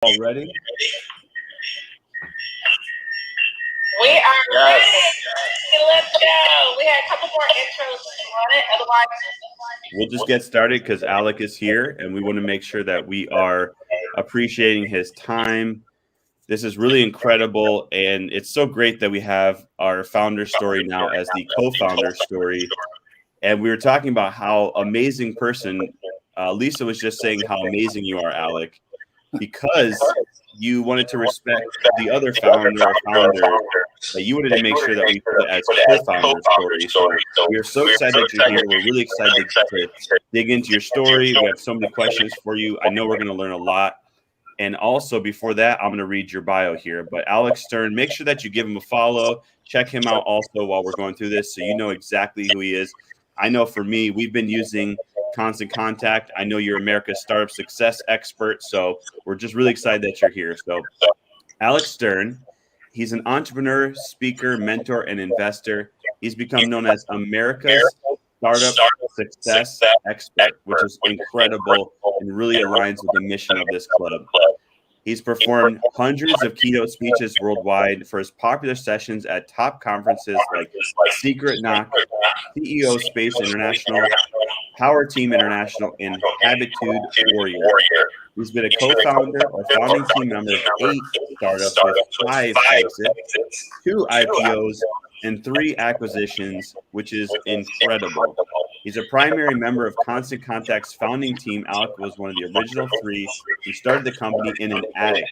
Already? We are ready. Let's go. We had a couple more intros on it. Otherwise, we'll just get started because Alec is here, and we want to make sure that we are appreciating his time. This is really incredible, and it's so great that we have our founder story now as the co-founder story. And we were talking about how amazing person, Lisa was just saying how amazing you are, Alec, because you wanted to respect the other founder that you wanted to make sure that we put it as co-founder story. So we are so excited that you're here. We're really excited to dig into your story. We have so many questions for you. I know we're going to learn a lot. And also before that, I'm going to read your bio here. But Alec Stern, make sure that you give him a follow. Check him out also while we're going through this so you know exactly who he is. I know for me, we've been using Constant Contact. I know you're America's startup success expert. So we're just really excited that you're here. So Alec Stern, he's an entrepreneur, speaker, mentor, and investor. He's become known as America's startup success expert, which is incredible and really aligns with the mission of this club. He's performed hundreds of keynote speeches worldwide for his popular sessions at top conferences like Secret Knock, CEO Space International, Power Team International, and Habitude Warrior. He's been a co-founder or founding team member of 8 startups with 5 exits, 2 IPOs, and 3 acquisitions, which is incredible. He's a primary member of Constant Contact's founding team. Alec was one of the original 3 who started the company in an attic.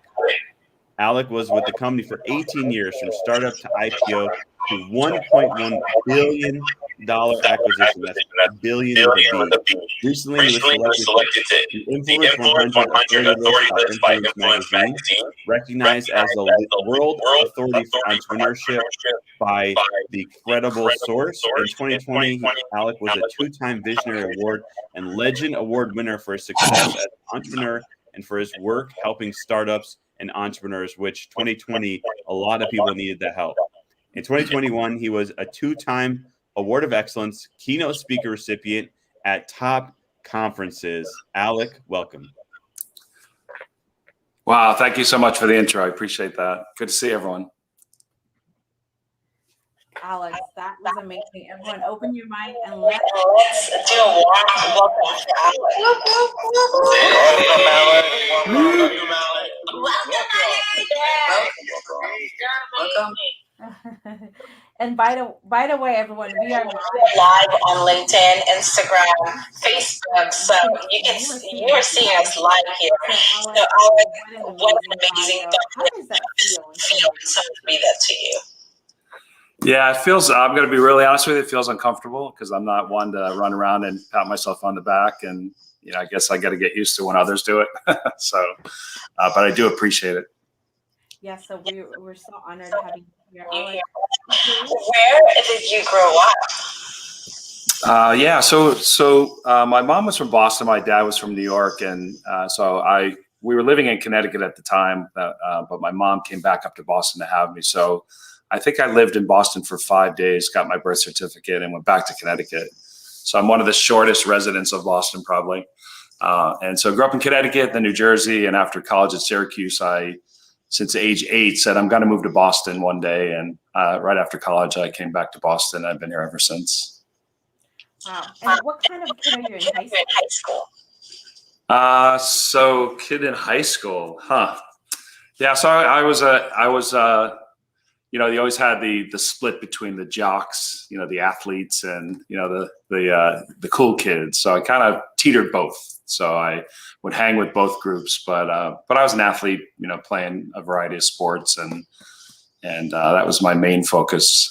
Alec was with the company for 18 years, from startup to IPO to $1.1 billion acquisition. That's a billion with a B. Recently, he was selected to the Influence 100 Authority list by Influence magazine, recognized as the world authority for entrepreneurship by the Credible Source. In 2020, Alec was a 2-time Visionary Award and Legend Award winner for his success as an entrepreneur and for his work helping startups and entrepreneurs, which 2020, a lot of people needed that help. In 2021, he was a 2-time Award of Excellence keynote speaker recipient at top conferences. Alec, welcome. Wow, thank you so much for the intro. I appreciate that. Good to see everyone. Alex, that was amazing. Everyone, open your mic and let's do a warm welcome to Alex. Welcome. And by the way, everyone, we are live on LinkedIn, Instagram, Facebook, so you are seeing us live here. So, Alex, what an amazing how does that feel? So to be that to you. Yeah, it feels, I'm going to be really honest with you, it feels uncomfortable because I'm not one to run around and pat myself on the back. And, you know, I guess I got to get used to when others do it. So, but I do appreciate it. Yeah, so we're so honored having you here, Alex. Where did you grow up? Yeah, so my mom was from Boston, my dad was from New York, and we were living in Connecticut at the time, but my mom came back up to Boston to have me. So I think I lived in Boston for 5 days, got my birth certificate, and went back to Connecticut. So I'm one of the shortest residents of Boston, probably. And so I grew up in Connecticut, then New Jersey, and after college at Syracuse, since age 8, said I'm going to move to Boston one day. And right after college, I came back to Boston. I've been here ever since. Wow. And what kind of kid are you in high school? So kid in high school, huh? Yeah, so I was you know, you always had the split between the jocks, you know, the athletes, and, you know, the cool kids. So I kind of teetered both. So I would hang with both groups, but I was an athlete, you know, playing a variety of sports, and that was my main focus.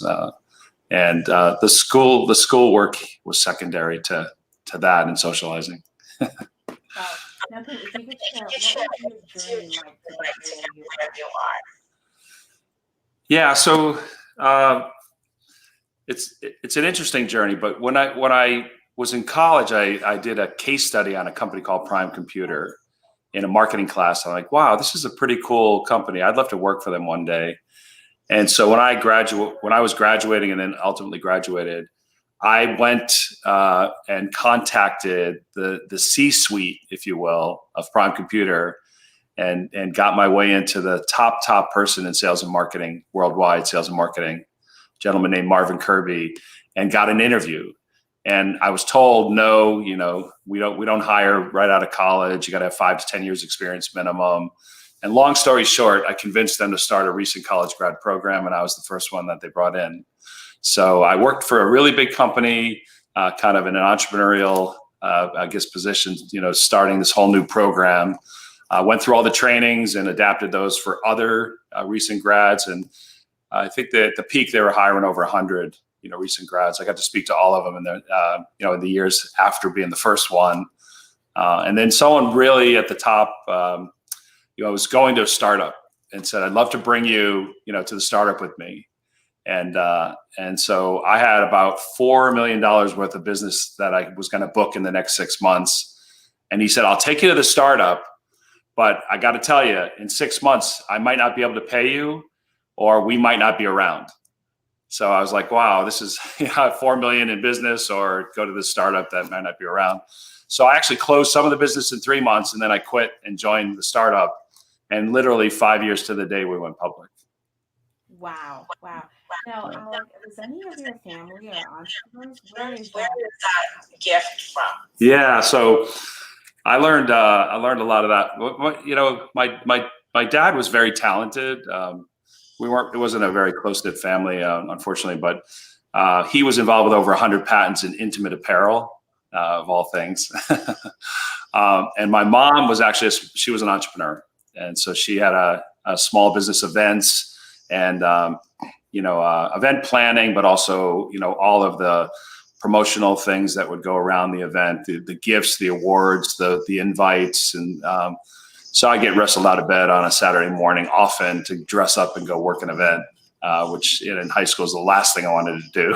And the school work was secondary to that and socializing. Wow. Now, if you could share, what was your journey like to get where you are? Yeah, so it's an interesting journey. But when I was in college, I did a case study on a company called Prime Computer in a marketing class. I'm like, wow, this is a pretty cool company. I'd love to work for them one day. And so when I was graduating and then ultimately graduated, I went and contacted the C-suite, if you will, of Prime Computer, and got my way into the top person in sales and marketing, worldwide sales and marketing, a gentleman named Marvin Kirby, and got an interview. And I was told, no, we don't hire right out of college. You got to have 5 to 10 years experience minimum. And long story short, I convinced them to start a recent college grad program, and I was the first one that they brought in. So I worked for a really big company, kind of in an entrepreneurial, position, starting this whole new program. Went through all the trainings and adapted those for other recent grads. And I think that at the peak, they were hiring over 100, recent grads. I got to speak to all of them in the, in the years after being the first one. And then someone really at the top, was going to a startup and said, I'd love to bring you, to the startup with me. And so I had about $4 million worth of business that I was going to book in the next 6 months. And he said, I'll take you to the startup, but I got to tell you, in 6 months, I might not be able to pay you, or we might not be around. So I was like, wow, this is 4 million in business, or go to this startup that might not be around. So I actually closed some of the business in 3 months, and then I quit and joined the startup. And literally 5 years to the day we went public. Wow. Now, Alec, is any of your family or entrepreneurs? Where is that gift from? Yeah, so I learned a lot of that. My dad was very talented. It wasn't a very close-knit family, unfortunately, but he was involved with over 100 patents in intimate apparel, of all things. And my mom was actually, she was an entrepreneur. And so she had a small business events and, event planning, but also, all of the promotional things that would go around the event, the gifts, the awards, the invites. And so I get wrestled out of bed on a Saturday morning often to dress up and go work an event, which in high school is the last thing I wanted to do.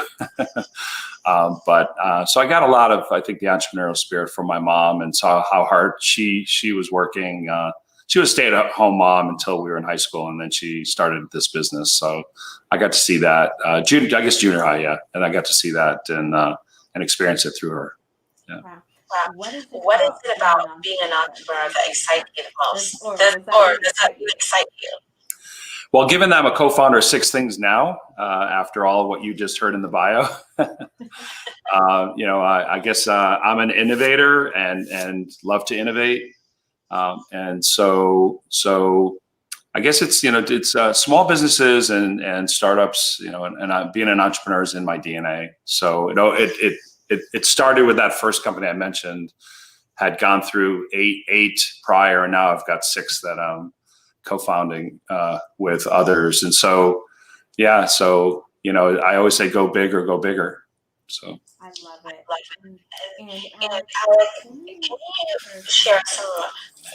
So I got a lot of, I think, the entrepreneurial spirit from my mom, and saw how hard she was working. She was a stay-at-home mom until we were in high school, and then she started this business. So I got to see that, junior high, yeah. And I got to see that and experience it through her. Yeah. Wow. What is it about being an entrepreneur that excites you the most? Or does that excite you? Well, given that I'm a co-founder of 6 Things Now, after all of what you just heard in the bio, I guess I'm an innovator and love to innovate. And so I guess it's small businesses and startups, and being an entrepreneur is in my DNA. So, it started with that first company I mentioned, had gone through eight prior, and now I've got 6 that I'm co-founding with others. And so, yeah, I always say go big or go bigger. So I love it. And Alec, can you share some,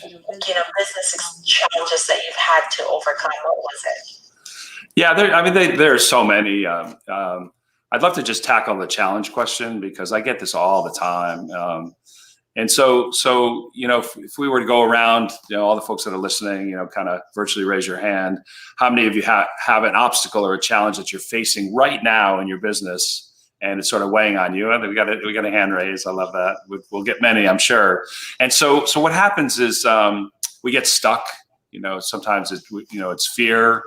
business challenges that you've had to overcome? What was it? Yeah, there are so many. I'd love to just tackle the challenge question, because I get this all the time. And so if we were to go around, all the folks that are listening, kind of virtually raise your hand. How many of you have an obstacle or a challenge that you're facing right now in your business, and it's sort of weighing on you? And we got a hand raised. I love that. We'll get many, I'm sure. And so what happens is we get stuck. Sometimes it's fear,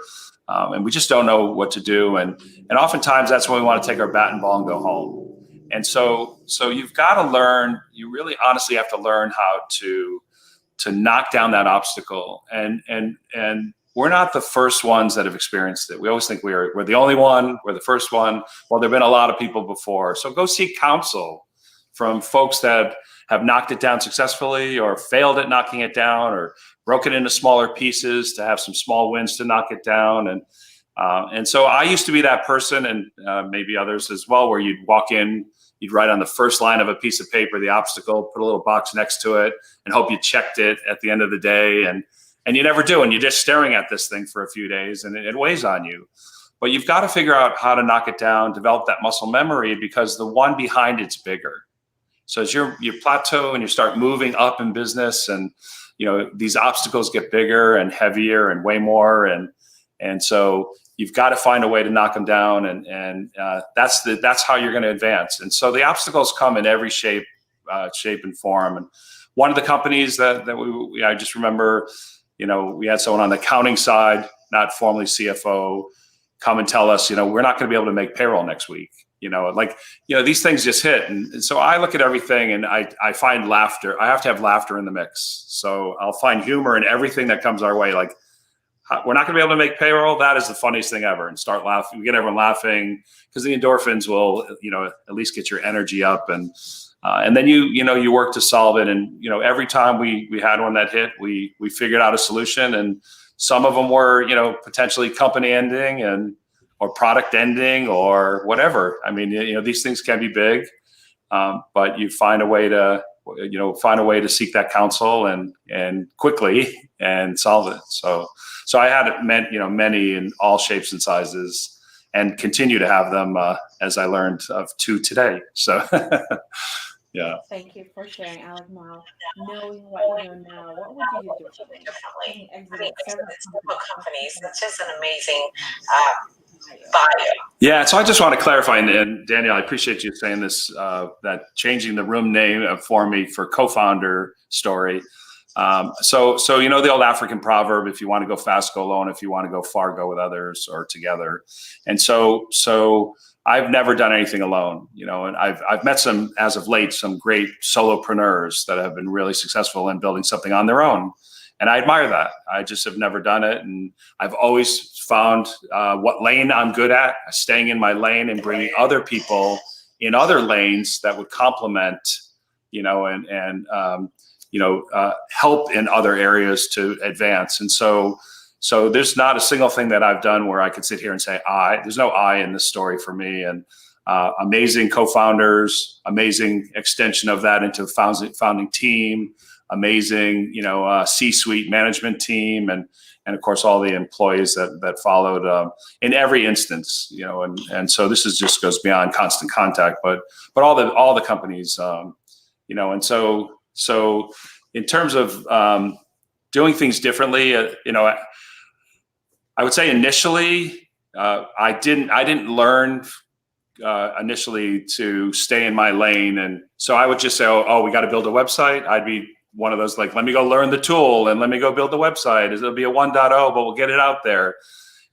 and we just don't know what to do. And oftentimes that's when we want to take our bat and ball and go home. And so you've got to learn. You really honestly have to learn how to knock down that obstacle. And we're not the first ones that have experienced it. We always think we're the only one. We're the first one. Well, there've been a lot of people before. So go seek counsel from folks that have knocked it down successfully, or failed at knocking it down, or broken into smaller pieces to have some small wins to knock it down. And so I used to be that person, and maybe others as well, where you'd walk in, you'd write on the first line of a piece of paper the obstacle, put a little box next to it, and hope you checked it at the end of the day. And you never do, and you're just staring at this thing for a few days, and it weighs on you. But you've got to figure out how to knock it down, develop that muscle memory, because the one behind it's bigger. So as you plateau and you start moving up in business, and these obstacles get bigger and heavier and way more, and so you've got to find a way to knock them down, and that's how you're going to advance. And so the obstacles come in every shape and form. And one of the companies that I just remember, we had someone on the accounting side, not formally CFO, come and tell us, we're not going to be able to make payroll next week. These things just hit. And so I look at everything and I find laughter. I have to have laughter in the mix. So I'll find humor in everything that comes our way. Like, we're not going to be able to make payroll. That is the funniest thing ever. And start laughing. We get everyone laughing because the endorphins will, at least get your energy up. And then you work to solve it. And, every time we had one that hit, we figured out a solution. And some of them were, potentially company ending or product ending or whatever. I mean, these things can be big, but you find a way to, seek that counsel and quickly and solve it. So I had many in all shapes and sizes, and continue to have them as I learned of two today. So, yeah. Thank you for sharing, Alec. Now, knowing what you know now, what would you do differently? Exited several companies. That's just an amazing bio. Yeah, so I just want to clarify, and Danielle, I appreciate you saying this, that changing the room name for me for Co-Founder Story. So the old African proverb, if you want to go fast, go alone. If you want to go far, go with others or together. And so I've never done anything alone, and I've met as of late, some great solopreneurs that have been really successful in building something on their own. And I admire that. I just have never done it. And I've always found what lane I'm good at, staying in my lane and bringing other people in other lanes that would complement, help in other areas to advance. And so there's not a single thing that I've done where I could sit here and say there's no I in this story for me. And amazing co-founders, amazing extension of that into founding team, amazing, C-suite management team, and of course all the employees that followed in every instance, and so this just goes beyond constant contact, but all the companies, and so in terms of doing things differently, I would say initially I didn't learn initially to stay in my lane, and so I would just say, oh, we got to build a website. I'd be one of those, like, let me go learn the tool and let me go build the website. It'll be a 1.0, but we'll get it out there.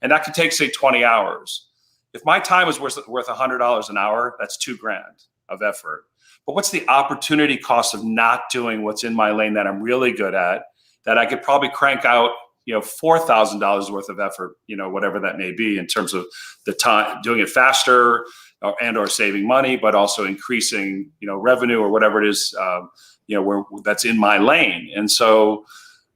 And that could take, say, 20 hours. If my time was worth $100 an hour, that's $2,000 of effort. But what's the opportunity cost of not doing what's in my lane that I'm really good at, that I could probably crank out, $4,000 worth of effort, whatever that may be in terms of the time, doing it faster or saving money, but also increasing, revenue or whatever it is, where that's in my lane. And so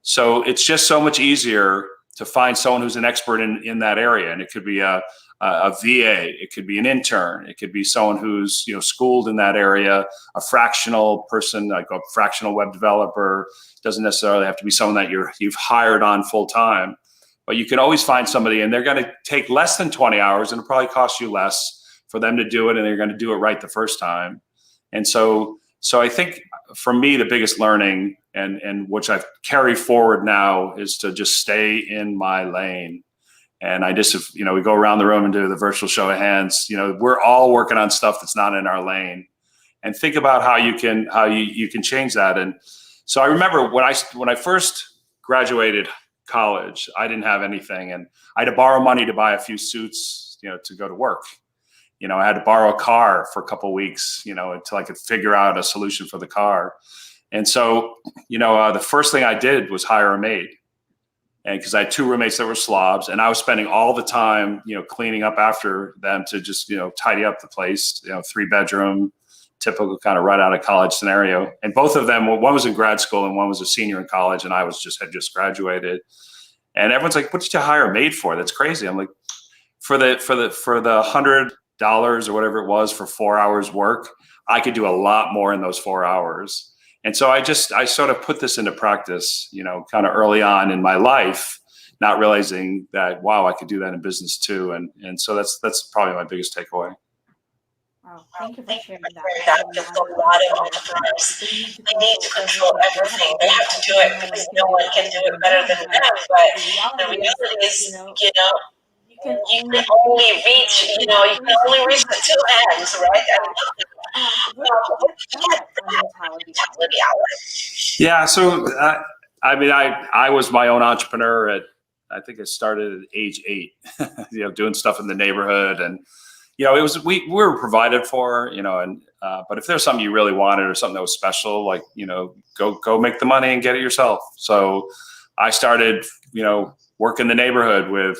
it's just so much easier to find someone who's an expert in that area. And it could be a VA, it could be an intern, it could be someone who's, schooled in that area, a fractional person, like a fractional web developer. Doesn't necessarily have to be someone that you've hired on full time, but you can always find somebody, and they're going to take less than 20 hours, and it'll probably cost you less for them to do it, and they're going to do it right the first time. And so I think for me, the biggest learning and which I've carried forward now is to just stay in my lane. And I just, we go around the room and do the virtual show of hands. We're all working on stuff that's not in our lane, and think about how you can change that. And so I remember when I first graduated college, I didn't have anything, and I had to borrow money to buy a few suits, to go to work. I had to borrow a car for a couple of weeks, until I could figure out a solution for the car. And so, the first thing I did was hire a maid. And because I had two roommates that were slobs, and I was spending all the time, cleaning up after them to just, tidy up the place, 3-bedroom, typical kind of right out of college scenario. And both of them, one was in grad school and one was a senior in college, and I had just graduated. And everyone's like, "What did you hire a maid for? That's crazy." I'm like, for the $100 or whatever it was for 4 hours work, I could do a lot more in those 4 hours. And so I sort of put this into practice, kind of early on in my life, not realizing that, wow, I could do that in business too. And so that's probably my biggest takeaway. Wow, thank you for sharing that. Because a lot of entrepreneurs, they need to control everything. They have to do it because no one can do it better than them. But the reality is, you can only reach, you can only reach the two ends, right? What's that mentality? Yeah. So I mean, I was my own entrepreneur I think I started at age 8, doing stuff in the neighborhood. And, it was, we were provided for, and, but if there's something you really wanted or something that was special, like, go make the money and get it yourself. So I started, working the neighborhood with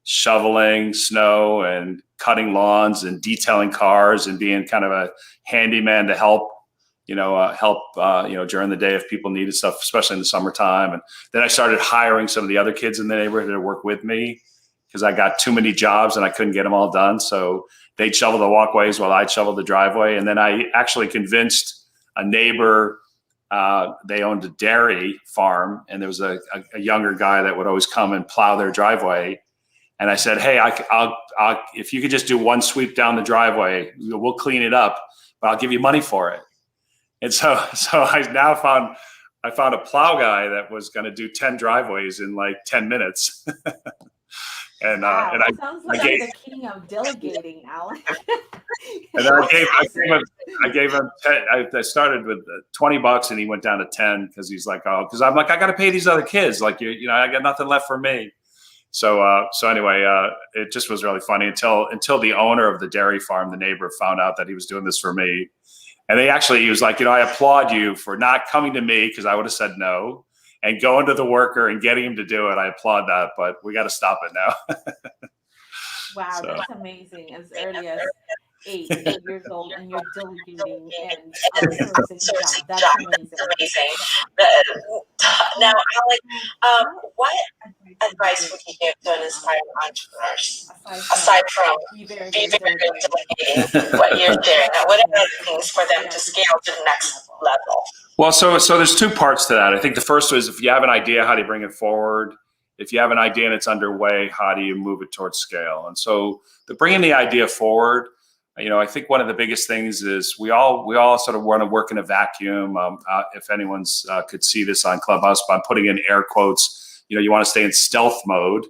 shoveling snow and cutting lawns and detailing cars and being kind of a handyman to help during the day if people needed stuff, especially in the summertime. And then I started hiring some of the other kids in the neighborhood to work with me because I got too many jobs and I couldn't get them all done. So they'd shovel the walkways while I'd shovel the driveway. And then I actually convinced a neighbor, they owned a dairy farm, and there was a younger guy that would always come and plow their driveway. And I said, hey, I'll if you could just do one sweep down the driveway, we'll clean it up, but I'll give you money for it. And so I now found a plow guy that was going to do 10 driveways in like 10 minutes. And Wow, and sounds like I'm the king of delegating, Alec. and then I gave him 10. I started with $20 and he went down to 10 because he's like, oh, because I'm like, I got to pay these other kids. Like, I got nothing left for me. So anyway, it just was really funny until the owner of the dairy farm, the neighbor, found out that he was doing this for me. And he was like, I applaud you for not coming to me because I would have said no, and going to the worker and getting him to do it. I applaud that, but we got to stop it now. Wow, that's amazing. As early as 8 years old, and you're delegating and outsourcing job. That's amazing. Now, Alec, what advice would you give to inspire entrepreneurs aside from be very good delegating what you're doing? What are the things for them to scale to the next level? Well, so there's 2 parts to that. I think the first is, if you have an idea, how do you bring it forward? If you have an idea and it's underway, how do you move it towards scale? And so bringing the idea forward, I think one of the biggest things is we all sort of want to work in a vacuum. If anyone's could see this on Clubhouse, but I'm putting in air quotes. You want to stay in stealth mode,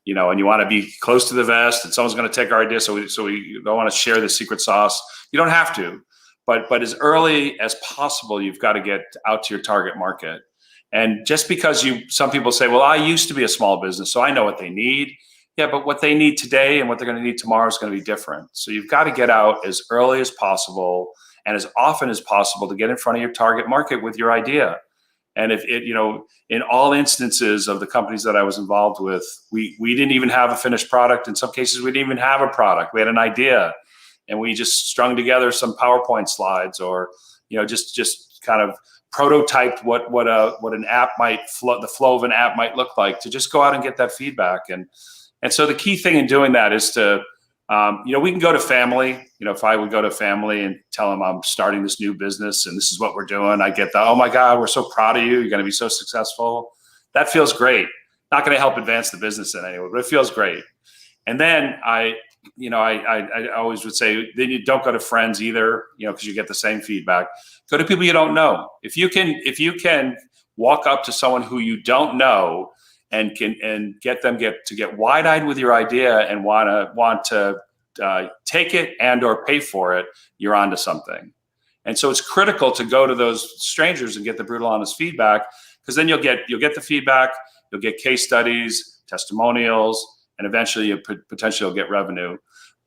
and you want to be close to the vest, and someone's going to take our idea. So we don't want to share the secret sauce. You don't have to, but as early as possible, you've got to get out to your target market. And just because some people say, well, I used to be a small business, so I know what they need. Yeah, but what they need today and what they're going to need tomorrow is going to be different. So you've got to get out as early as possible and as often as possible to get in front of your target market with your idea. And if it, in all instances of the companies that I was involved with, we didn't even have a finished product. In some cases, we didn't even have a product. We had an idea, and we just strung together some PowerPoint slides, or just kind of prototyped what an app the flow of an app might look like, to just go out and get that feedback. And so the key thing in doing that is to, we can go to family. If I would go to family and tell them I'm starting this new business and this is what we're doing, I get the, oh my God, we're so proud of you. You're going to be so successful. That feels great. Not going to help advance the business in any way, but it feels great. And then I always would say, then you don't go to friends either, because you get the same feedback. Go to people you don't know. If you can walk up to someone who you don't know and get them to get wide-eyed with your idea and want to take it and or pay for it, you're onto something. And so it's critical to go to those strangers and get the brutal honest feedback, because then you'll get the feedback, you'll get case studies, testimonials, and eventually you potentially will get revenue.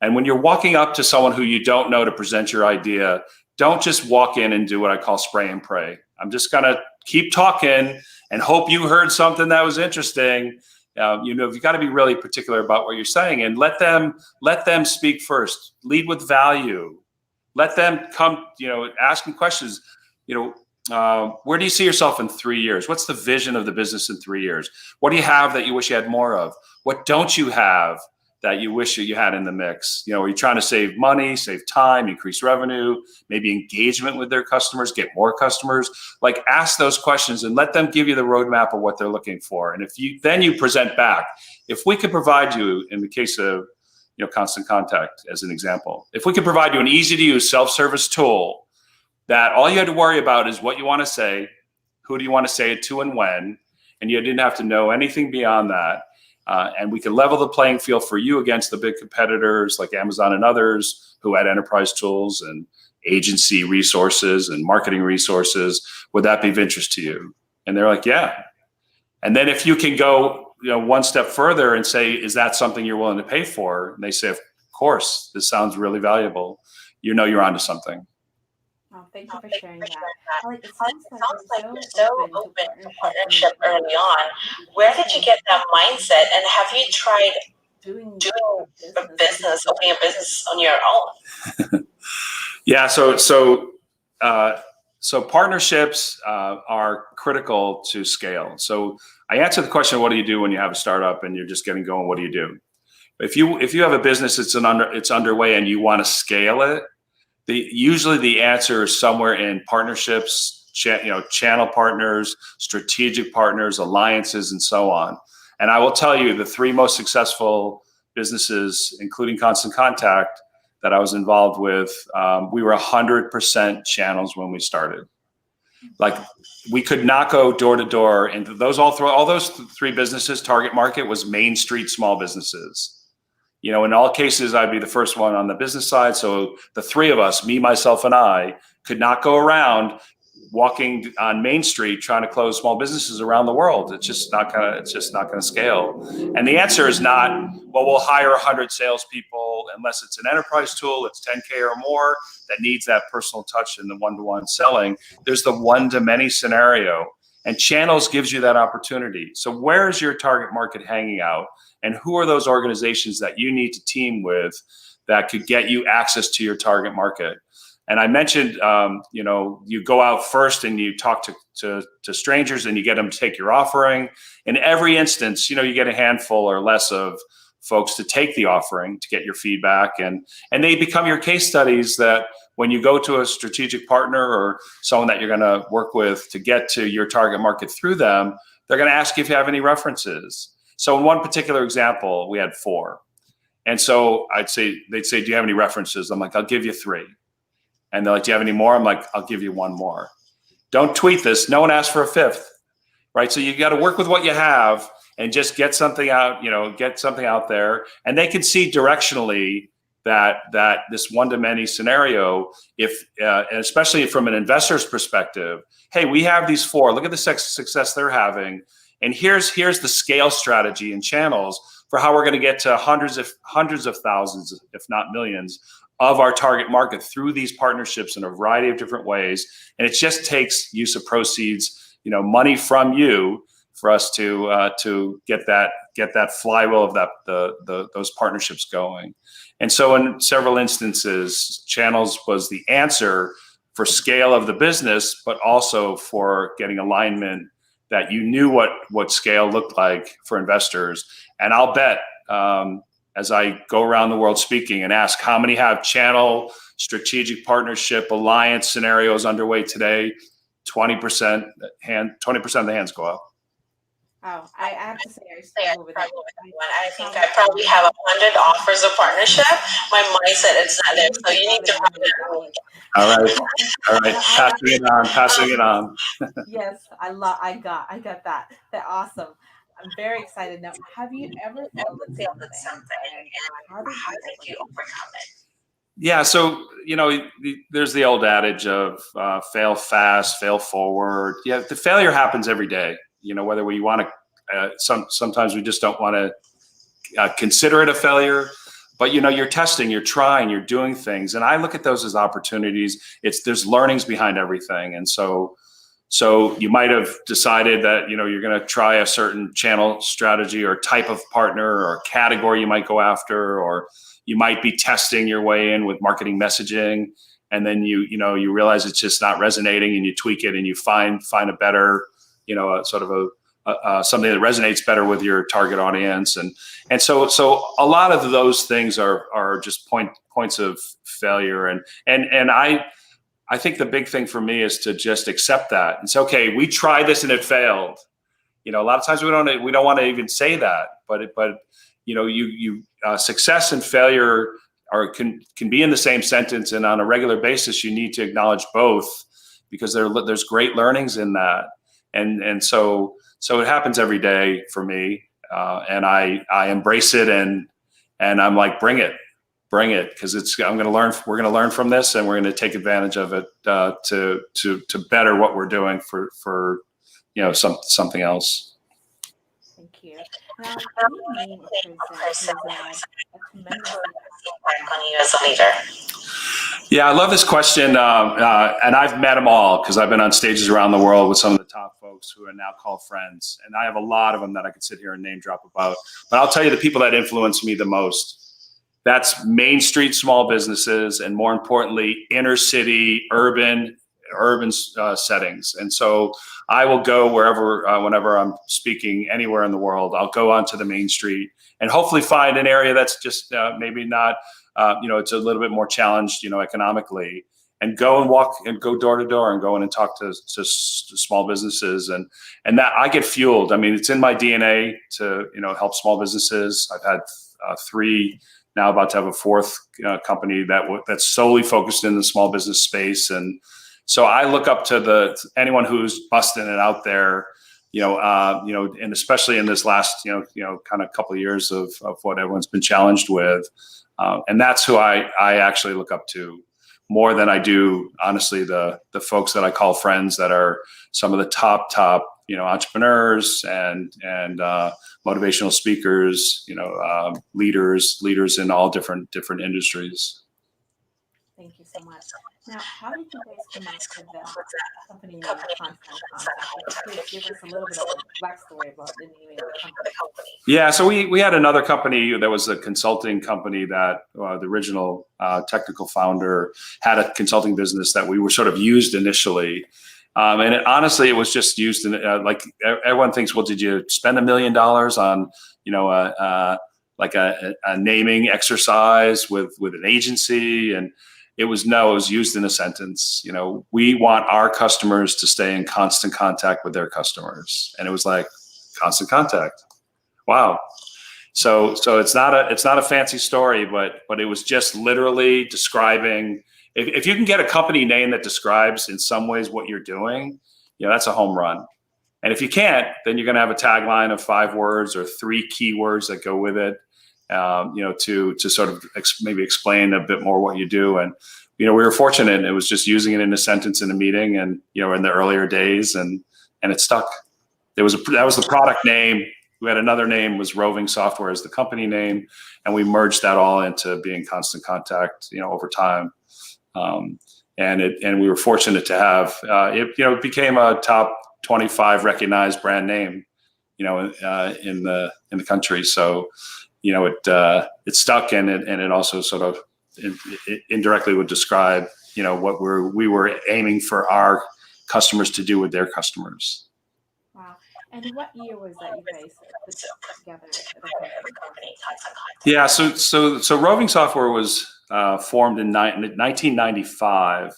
And when you're walking up to someone who you don't know to present your idea, don't just walk in and do what I call spray and pray. I'm just gonna keep talking and hope you heard something that was interesting. You've got to be really particular about what you're saying, and let them speak first. Lead with value. Let them come, ask them questions. Where do you see yourself in 3 years? What's the vision of the business in 3 years? What do you have that you wish you had more of? What don't you have that you wish you had in the mix? Are you trying to save money, save time, increase revenue, maybe engagement with their customers, get more customers? Like, ask those questions and let them give you the roadmap of what they're looking for. And if you present back, if we could provide you, in the case of Constant Contact as an example, if we could provide you an easy to use self-service tool that all you had to worry about is what you want to say, who do you want to say it to, and when, and you didn't have to know anything beyond that. And we can level the playing field for you against the big competitors like Amazon and others who had enterprise tools and agency resources and marketing resources. Would that be of interest to you? And they're like, yeah. And then if you can go, one step further and say, is that something you're willing to pay for? And they say, of course, this sounds really valuable. You're onto something. Oh, thank you for sharing that. Alec, it sounds like you're so open to partnership early on. Where did you get that mindset? And have you tried doing a business, opening a business on your own? Yeah. So partnerships are critical to scale. So I answered the question, what do you do when you have a startup and you're just getting going? What do you do? If you have a business it's underway and you want to scale it, usually the answer is somewhere in partnerships, channel partners, strategic partners, alliances, and so on. And I will tell you, the 3 most successful businesses, including Constant Contact, that I was involved with, we were 100% channels when we started. Like, we could not go door to door, and all those 3 businesses, target market was Main Street small businesses. In all cases, I'd be the first one on the business side. So the 3 of us, me, myself, and I, could not go around walking on Main Street trying to close small businesses around the world. It's just not gonna scale. And the answer is not, well, we'll hire 100 salespeople unless it's an enterprise tool, it's 10K or more that needs that personal touch and the one-to-one selling. There's the one-to-many scenario, and channels gives you that opportunity. So where is your target market hanging out? And who are those organizations that you need to team with that could get you access to your target market? And I mentioned, you go out first and you talk to strangers and you get them to take your offering. In every instance, you get a handful or less of folks to take the offering to get your feedback. And they become your case studies that when you go to a strategic partner or someone that you're going to work with to get to your target market through them, they're going to ask you if you have any references. So in one particular example, we had 4. And so they'd say, do you have any references? I'm like, I'll give you 3. And they're like, do you have any more? I'm like, I'll give you 1 more. Don't tweet this. No one asked for a 5th, right? So you got to work with what you have and just get something out, get something out there. And they can see directionally that this one-to-many scenario, and especially from an investor's perspective, hey, we have these 4, look at the success they're having. And here's the scale strategy and channels for how we're going to get to hundreds of thousands, if not millions, of our target market through these partnerships in a variety of different ways. And it just takes use of proceeds, money from you for us to get that flywheel of those partnerships going. And so in several instances, channels was the answer for scale of the business, but also for getting alignment that you knew what scale looked like for investors. And I'll bet, as I go around the world speaking and ask how many have channel, strategic partnership, alliance scenarios underway today, 20% of the hands go up. Oh, I have to say, I struggle with that one. I think I probably have 100 offers of partnership. My mindset is not there, so you need to find it. All right. Passing it on. Yes, I got that. That's awesome. I'm very excited now. Have you ever failed at something, and how did you overcome it? Yeah, so there's the old adage of fail fast, fail forward. Yeah, the failure happens every day. Whether we want to, sometimes we just don't want to consider it a failure. But you're testing, you're trying, you're doing things, and I look at those as opportunities. There's learnings behind everything, and so you might have decided that you're going to try a certain channel strategy or type of partner or category you might go after, or you might be testing your way in with marketing messaging, and then you realize it's just not resonating, and you tweak it, and you find a better sort of something that resonates better with your target audience, and so a lot of those things are just points of failure, and I think the big thing for me is to just accept that and say, okay, we tried this and it failed. A lot of times we don't want to even say that, but success and failure can be in the same sentence, and on a regular basis you need to acknowledge both, because there's great learnings in that, and so it happens every day for me, and I embrace it, and I'm like, bring it, because we're going to learn from this, and we're going to take advantage of it to better what we're doing for something else. here. Now, can you name a person who's had a tremendous impact on you as a leader? Yeah, I love this question, and I've met them all because I've been on stages around the world with some of the top folks who are now called friends, and I have a lot of them that I could sit here and name drop about. But I'll tell you the people that influence me the most. That's Main Street small businesses, and more importantly, inner city, urban settings. And so I will go wherever, whenever I'm speaking anywhere in the world, I'll go onto the Main Street and hopefully find an area that's just maybe not, it's a little bit more challenged, economically, and go and walk and go door to door and go in and talk to small businesses. And that I get fueled. I mean, it's in my DNA to, help small businesses. I've had 3, now about to have a 4th company that's solely focused in the small business space. And so I look up to anyone who's busting it out there, and especially in this last, kind of couple of years of what everyone's been challenged with. And that's who I actually look up to more than I do, honestly, the folks that I call friends that are some of the top, entrepreneurs and motivational speakers, leaders in all different industries. Thank you so much. Now, how did you guys come up with the company name Constant Contact? Please give us a little bit of a backstory about the name of the company. Yeah, so we had another company that was a consulting company that the original technical founder had a consulting business that we were sort of used initially. And honestly, it was just used in like everyone thinks, well, did you spend $1 million on, like a naming exercise with an agency? And it was used in a sentence. We want our customers to stay in constant contact with their customers. And it was like constant contact. Wow. So it's not a fancy story, but it was just literally describing. If you can get a company name that describes in some ways what you're doing, that's a home run. And if you can't, then you're going to have a tagline of 5 words or 3 keywords that go with it, to sort of maybe explain a bit more what you do. And, we were fortunate. It was just using it in a sentence in a meeting and, in the earlier days and it stuck. That was the product name. We had another name, was Roving Software as the company name. And we merged that all into being Constant Contact, over time. And we were fortunate to have it became a top 25 recognized brand name, in the country. So, it stuck, and it also sort of indirectly would describe, what we were aiming for our customers to do with their customers. Wow. And what year was that you guys put together the company? Yeah, so Roving Software was formed in 1995.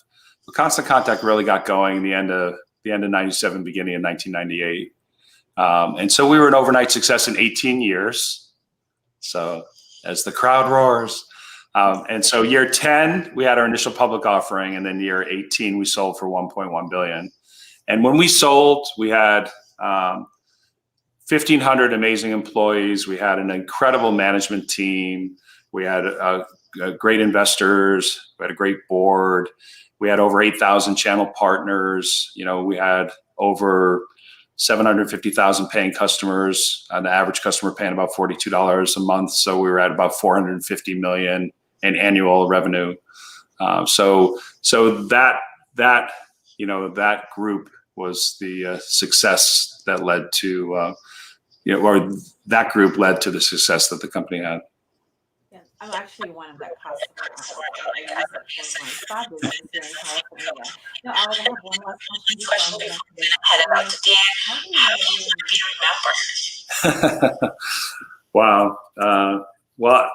The Constant Contact really got going in the end of 97, beginning of 1998. And so we were an overnight success in 18 years. So as the crowd roars. And so year 10, we had our initial public offering, and then year 18, we sold for $1.1 billion. And when we sold, we had 1,500 amazing employees. We had an incredible management team. We had great investors. We had a great board. We had over 8,000 channel partners. We had over 750,000 paying customers, an average customer paying about $42 a month. So we were at about 450 million in annual revenue. So that group was the success that led to, or that group led to the success that the company had. Yeah, I'm actually one of that customers. I use it for my spa business here in California. Now, Alec, I have one last question before I'm head out to Dan. How do you remember? Wow. Well,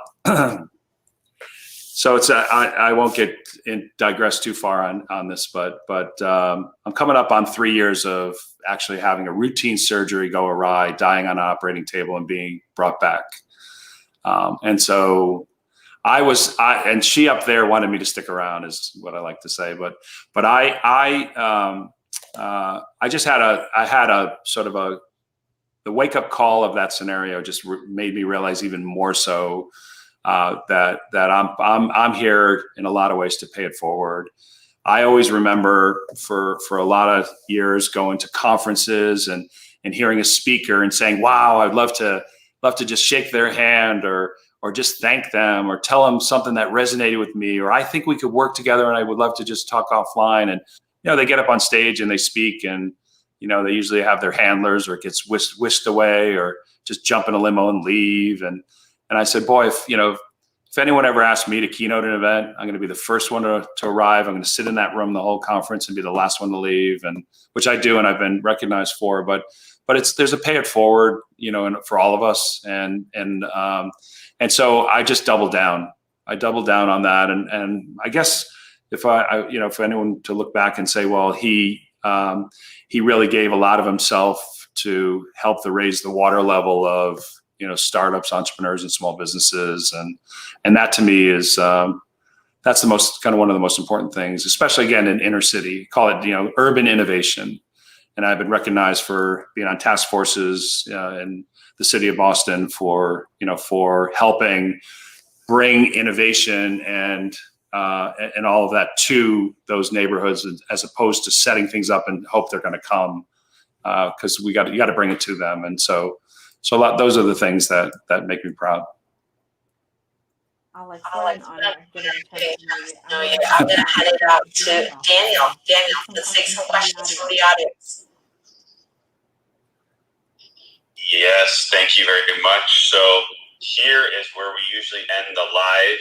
so it's I won't digress too far on this, but I'm coming up on 3 years of actually having a routine surgery go awry, dying on an operating table, and being brought back. And so and she up there wanted me to stick around, is what I like to say. But I just had a sort of the wake up call of that scenario just made me realize even more so that I'm here in a lot of ways to pay it forward. I always remember for a lot of years going to conferences and and hearing a speaker and saying, wow, I'd love to just shake their hand or just thank them or tell them something that resonated with me, or I think we could work together and I would love to just talk offline. And, they get up on stage and they speak, and, they usually have their handlers, or it gets whisked away, or just jump in a limo and leave. And I said, boy, if anyone ever asked me to keynote an event, I'm going to be the first one to arrive. I'm going to sit in that room the whole conference and be the last one to leave, and which I do, and I've been recognized for. But there's a pay it forward, and for all of us, and so I just doubled down. I doubled down on that, and I guess if for anyone to look back and say, well, he really gave a lot of himself to help to raise the water level of startups, entrepreneurs, and small businesses, and that to me is that's the most one of the most important things, especially again in inner city. Call it urban innovation. And I've been recognized for being on task forces in the city of Boston for helping bring innovation and all of that to those neighborhoods, as opposed to setting things up and hope they're going to come, because you got to bring it to them. And so those are the things that make me proud. Alex, what an honor getting a chance to know you. I'm going to hand it out to Daniel. Daniel, let's take some questions from the audience. Yes, thank you very much. So here is where we usually end the live.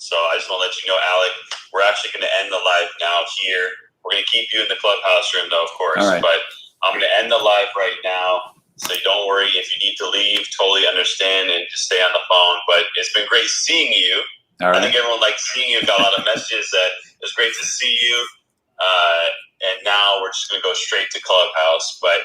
So I just want to let you know, Alec, we're actually going to end the live now here. We're going to keep you in the clubhouse room, though, of course. All right. But I'm going to end the live right now. So don't worry if you need to leave, totally understand, and just stay on the phone. But it's been great seeing you. All right. I think everyone liked seeing you. Got a lot of messages that it was great to see you. And now we're just going to go straight to Clubhouse. But